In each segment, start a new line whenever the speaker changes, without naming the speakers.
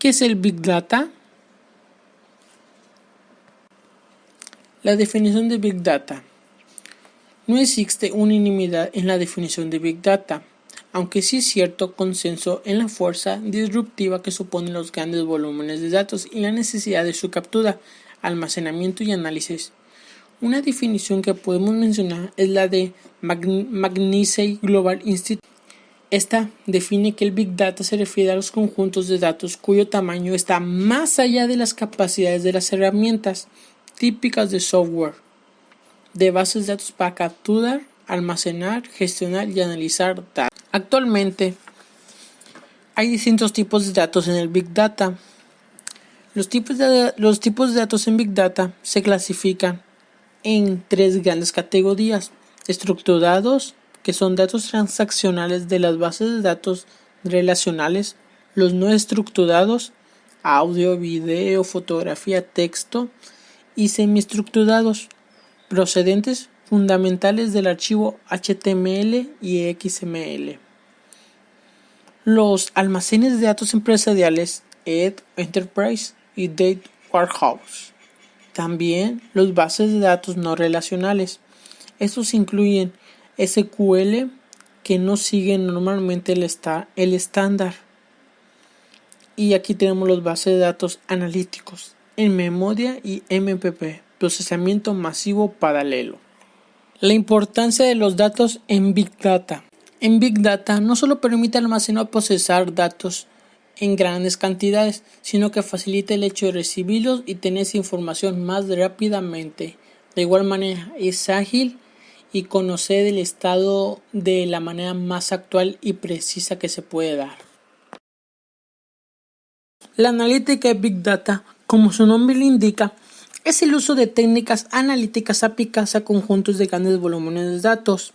¿Qué es el Big Data? La definición de Big Data. No existe unanimidad en la definición de Big Data, aunque sí cierto consenso en la fuerza disruptiva que suponen los grandes volúmenes de datos y la necesidad de su captura, almacenamiento y análisis. Una definición que podemos mencionar es la de McKinsey Global Institute. Esta define que el Big Data se refiere a los conjuntos de datos cuyo tamaño está más allá de las capacidades de las herramientas típicas de software, de bases de datos para capturar, almacenar, gestionar y analizar datos. Actualmente, hay distintos tipos de datos en el Big Data. Los tipos de datos en Big Data se clasifican en tres grandes categorías: estructurados, que son datos transaccionales de las bases de datos relacionales; los no estructurados, audio, video, fotografía, texto; y semiestructurados, procedentes fundamentales del archivo HTML y XML. Los almacenes de datos empresariales, Enterprise y Data Warehouse. También los bases de datos no relacionales. Estos incluyen SQL, que no siguen normalmente el estándar. Y aquí tenemos los bases de datos analíticos en memoria y MPP, procesamiento masivo paralelo. La importancia de los datos en Big Data. En Big Data no solo permite almacenar o procesar datos en grandes cantidades, sino que facilita el hecho de recibirlos y tener esa información más rápidamente. De igual manera, es ágil y conocer el estado de la manera más actual y precisa que se puede dar. La analítica de Big Data, como su nombre le indica, es el uso de técnicas analíticas aplicadas a conjuntos de grandes volúmenes de datos.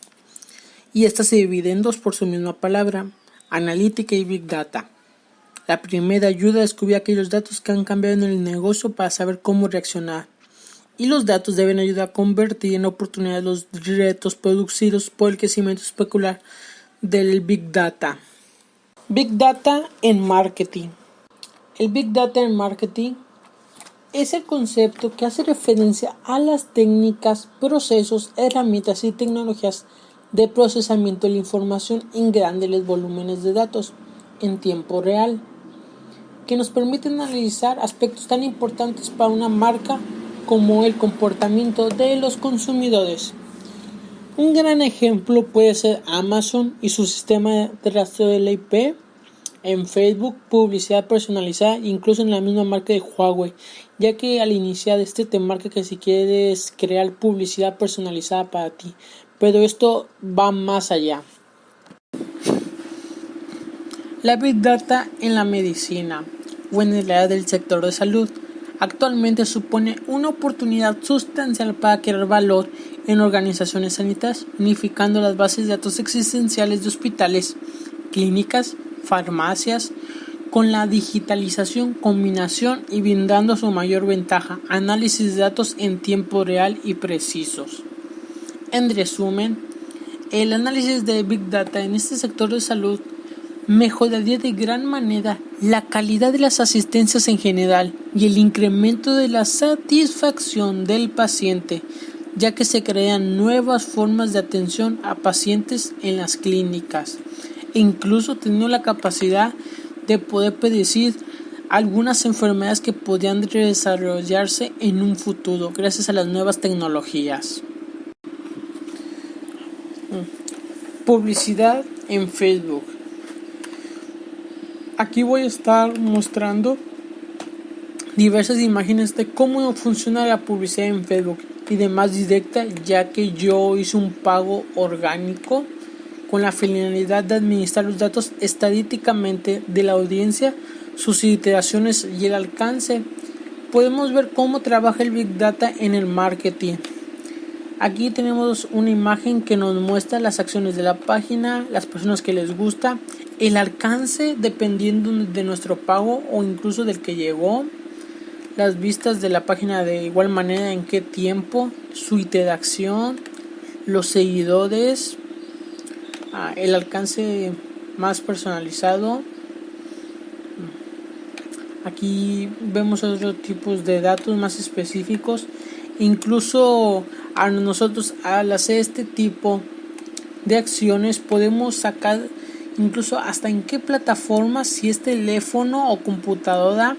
Y esta se divide en dos por su misma palabra: analítica y Big Data. La primera ayuda a descubrir aquellos datos que han cambiado en el negocio para saber cómo reaccionar. Y los datos deben ayudar a convertir en oportunidades los retos producidos por el crecimiento especular del Big Data. Big Data en marketing. El Big Data en marketing es el concepto que hace referencia a las técnicas, procesos, herramientas y tecnologías de procesamiento de la información en grandes volúmenes de datos en tiempo real, que nos permiten analizar aspectos tan importantes para una marca como el comportamiento de los consumidores. Un gran ejemplo puede ser Amazon y su sistema de rastreo de la IP, en Facebook, publicidad personalizada, incluso en la misma marca de Huawei, ya que al iniciar te marca que si quieres crear publicidad personalizada para ti, pero esto va más allá. La Big Data en la medicina o en el área del sector de salud actualmente supone una oportunidad sustancial para crear valor en organizaciones sanitarias, unificando las bases de datos existenciales de hospitales, clínicas, farmacias, con la digitalización, combinación y brindando su mayor ventaja: análisis de datos en tiempo real y precisos. En resumen, el análisis de Big Data en este sector de salud mejoraría de gran manera la calidad de las asistencias en general y el incremento de la satisfacción del paciente, ya que se crean nuevas formas de atención a pacientes en las clínicas, e incluso teniendo la capacidad de poder predecir algunas enfermedades que podrían desarrollarse en un futuro gracias a las nuevas tecnologías. Publicidad en Facebook. Aquí voy a estar mostrando diversas imágenes de cómo funciona la publicidad en Facebook y de más directa, ya que yo hice un pago orgánico con la finalidad de administrar los datos estadísticamente de la audiencia, sus iteraciones y el alcance. Podemos ver cómo trabaja el Big Data en el marketing. Aquí tenemos una imagen que nos muestra las acciones de la página, las personas que les gusta, el alcance dependiendo de nuestro pago o incluso del que llegó, las vistas de la página de igual manera, en qué tiempo, su interacción, los seguidores, el alcance más personalizado. Aquí vemos otros tipos de datos más específicos. Incluso a nosotros, al hacer este tipo de acciones, podemos sacar incluso hasta en qué plataforma, si es teléfono o computadora,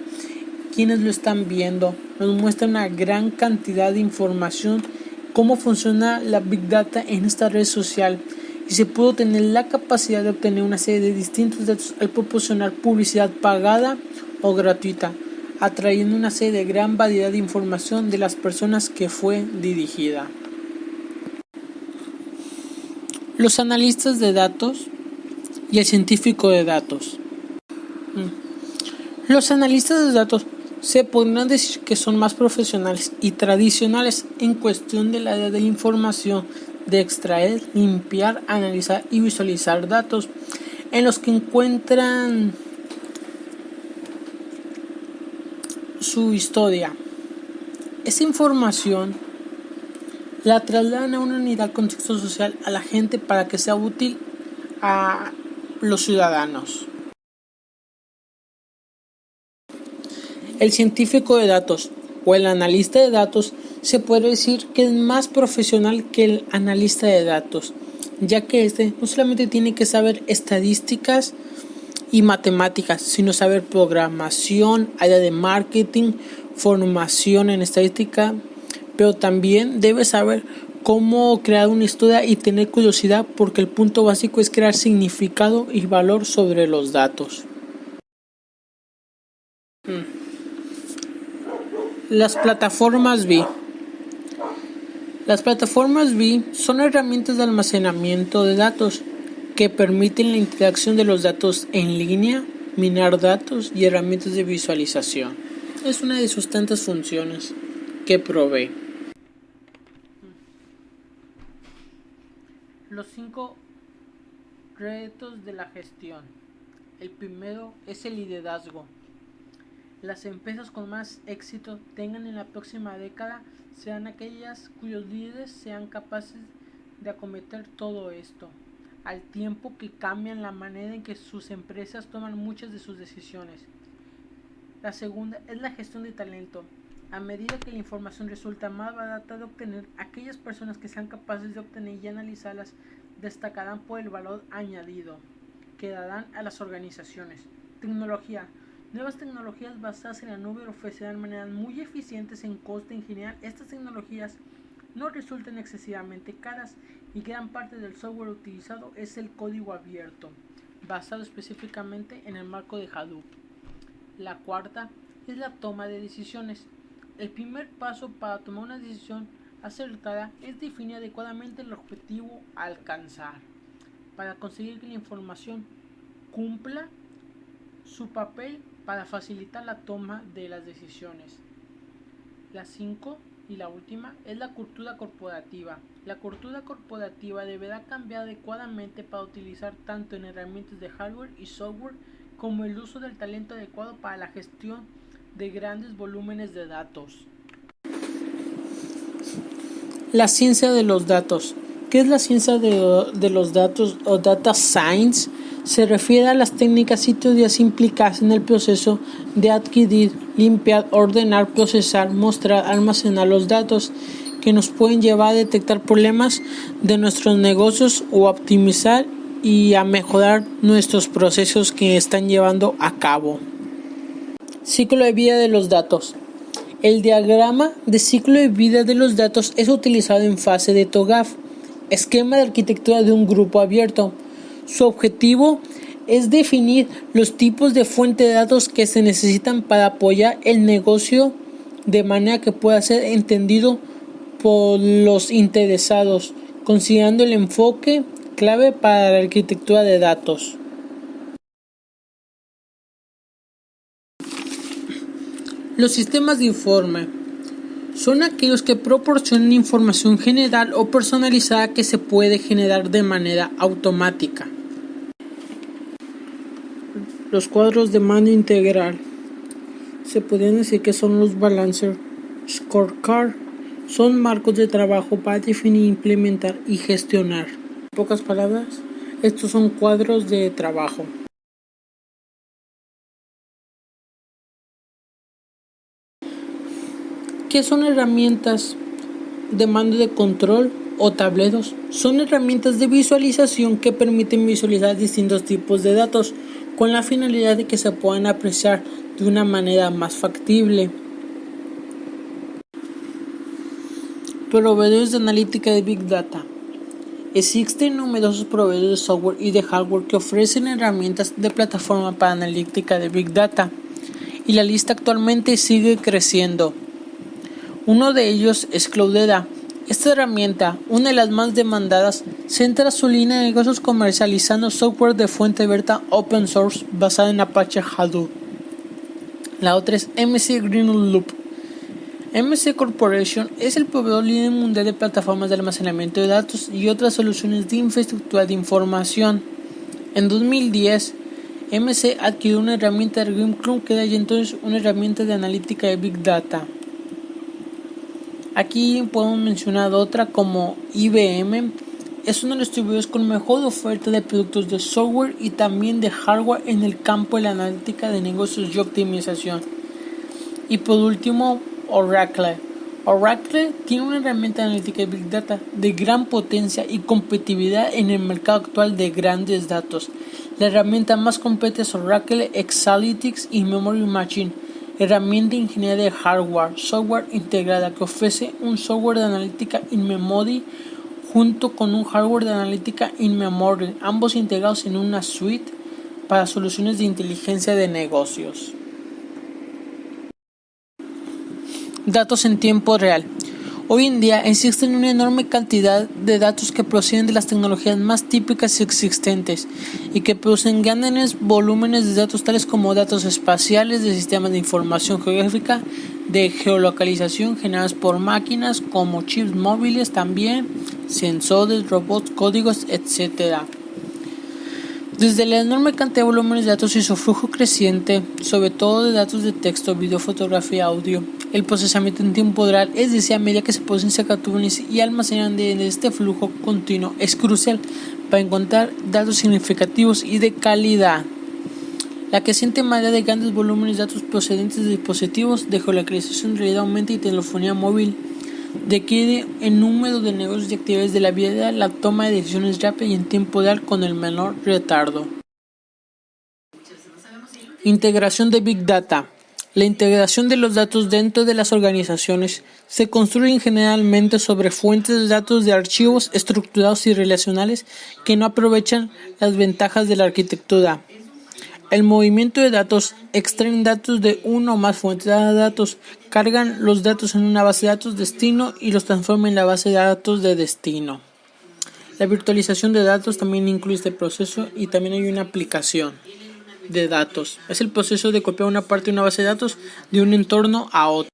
quienes lo están viendo. Nos muestra una gran cantidad de información, cómo funciona la Big Data en esta red social, y se pudo tener la capacidad de obtener una serie de distintos datos al proporcionar publicidad pagada o gratuita, atrayendo una serie de gran variedad de información de las personas que fue dirigida. Los analistas de datos y el científico de datos. Los analistas de datos se podrían decir que son más profesionales y tradicionales en cuestión del área de la información, de extraer, limpiar, analizar y visualizar datos, en los que encuentran su historia. Esa información la trasladan a una unidad contexto social a la gente para que sea útil a los ciudadanos. El científico de datos o el analista de datos se puede decir que es más profesional que el analista de datos, ya que este no solamente tiene que saber estadísticas y matemáticas, sino saber programación, área de marketing, formación en estadística, pero también debe saber cómo crear una historia y tener curiosidad, porque el punto básico es crear significado y valor sobre los datos. Las plataformas BI. Las plataformas BI son herramientas de almacenamiento de datos que permiten la interacción de los datos en línea, minar datos y herramientas de visualización. Es una de sus tantas funciones que provee. Los 5 retos de la gestión. El primero es el liderazgo. Las empresas con más éxito tengan en la próxima década serán aquellas cuyos líderes sean capaces de acometer todo esto, al tiempo que cambian la manera en que sus empresas toman muchas de sus decisiones. La segunda es la gestión de talento. A medida que la información resulta más barata de obtener, aquellas personas que sean capaces de obtener y analizarlas destacarán por el valor añadido que darán a las organizaciones. Tecnología. Nuevas tecnologías basadas en la nube ofrecerán maneras muy eficientes en coste. En general, estas tecnologías no resultan excesivamente caras y gran parte del software utilizado es el código abierto, basado específicamente en el marco de Hadoop. La cuarta es la toma de decisiones. El primer paso para tomar una decisión acertada es definir adecuadamente el objetivo a alcanzar, para conseguir que la información cumpla su papel para facilitar la toma de las decisiones. La 5 y la última es la cultura corporativa. La cultura corporativa deberá cambiar adecuadamente para utilizar tanto en herramientas de hardware y software como el uso del talento adecuado para la gestión de grandes volúmenes de datos. La ciencia de los datos. ¿Qué es la ciencia de los datos o data science? Se refiere a las técnicas y teorías implicadas en el proceso de adquirir, limpiar, ordenar, procesar, mostrar, almacenar los datos que nos pueden llevar a detectar problemas de nuestros negocios o a optimizar y a mejorar nuestros procesos que están llevando a cabo. Ciclo de vida de los datos. El diagrama de ciclo de vida de los datos es utilizado en fase de TOGAF, esquema de arquitectura de un grupo abierto. Su objetivo es definir los tipos de fuente de datos que se necesitan para apoyar el negocio de manera que pueda ser entendido por los interesados, considerando el enfoque clave para la arquitectura de datos. Los sistemas de informe son aquellos que proporcionan información general o personalizada que se puede generar de manera automática. Los cuadros de mando integral se podrían decir que son los Balancer Scorecard. Son marcos de trabajo para definir, implementar y gestionar. En pocas palabras, estos son cuadros de trabajo. ¿Qué son herramientas de mando de control o tableros? Son herramientas de visualización que permiten visualizar distintos tipos de datos con la finalidad de que se puedan apreciar de una manera más factible. Proveedores de analítica de Big Data. Existen numerosos proveedores de software y de hardware que ofrecen herramientas de plataforma para analítica de Big Data, y la lista actualmente sigue creciendo. Uno de ellos es Cloudera. Esta herramienta, una de las más demandadas, centra su línea de negocios comercializando software de fuente abierta open source basada en Apache Hadoop. La otra es MC Greenloop. MC Corporation es el proveedor líder mundial de plataformas de almacenamiento de datos y otras soluciones de infraestructura de información. En 2010, MC adquirió una herramienta de Greenloop que era ya entonces una herramienta de analítica de Big Data. Aquí podemos mencionar otra como IBM. Es uno de los distribuidores con mejor oferta de productos de software y también de hardware en el campo de la analítica de negocios y optimización. Y por último, Oracle. Oracle tiene una herramienta de analítica de Big Data de gran potencia y competitividad en el mercado actual de grandes datos. La herramienta más completa es Oracle Exalytics y Memory Machine, herramienta de ingeniería de hardware, software integrada que ofrece un software de analítica in memory junto con un hardware de analítica in memory, ambos integrados en una suite para soluciones de inteligencia de negocios. Datos en tiempo real. Hoy en día existen una enorme cantidad de datos que proceden de las tecnologías más típicas y existentes y que producen grandes volúmenes de datos tales como datos espaciales, de sistemas de información geográfica, de geolocalización generados por máquinas como chips móviles también, sensores, robots, códigos, etc. Desde la enorme cantidad de volúmenes de datos y su flujo creciente, sobre todo de datos de texto, video, fotografía, audio, el procesamiento en tiempo real, es decir, a medida que se procesan, se capturan y almacenan de este flujo continuo, es crucial para encontrar datos significativos y de calidad. La creciente marea de grandes volúmenes de datos procedentes de dispositivos de geolocalización, realidad aumentada y telefonía móvil requiere en número de negocios y actividades de la vida real la toma de decisiones rápida y en tiempo real con el menor retardo. Integración de Big Data. La integración de los datos dentro de las organizaciones se construye generalmente sobre fuentes de datos de archivos estructurados y relacionales que no aprovechan las ventajas de la arquitectura. El movimiento de datos extraen datos de una o más fuentes de datos, cargan los datos en una base de datos destino y los transforman en la base de datos de destino. La virtualización de datos también incluye este proceso y también hay una aplicación de datos. Es el proceso de copiar una parte de una base de datos de un entorno a otro.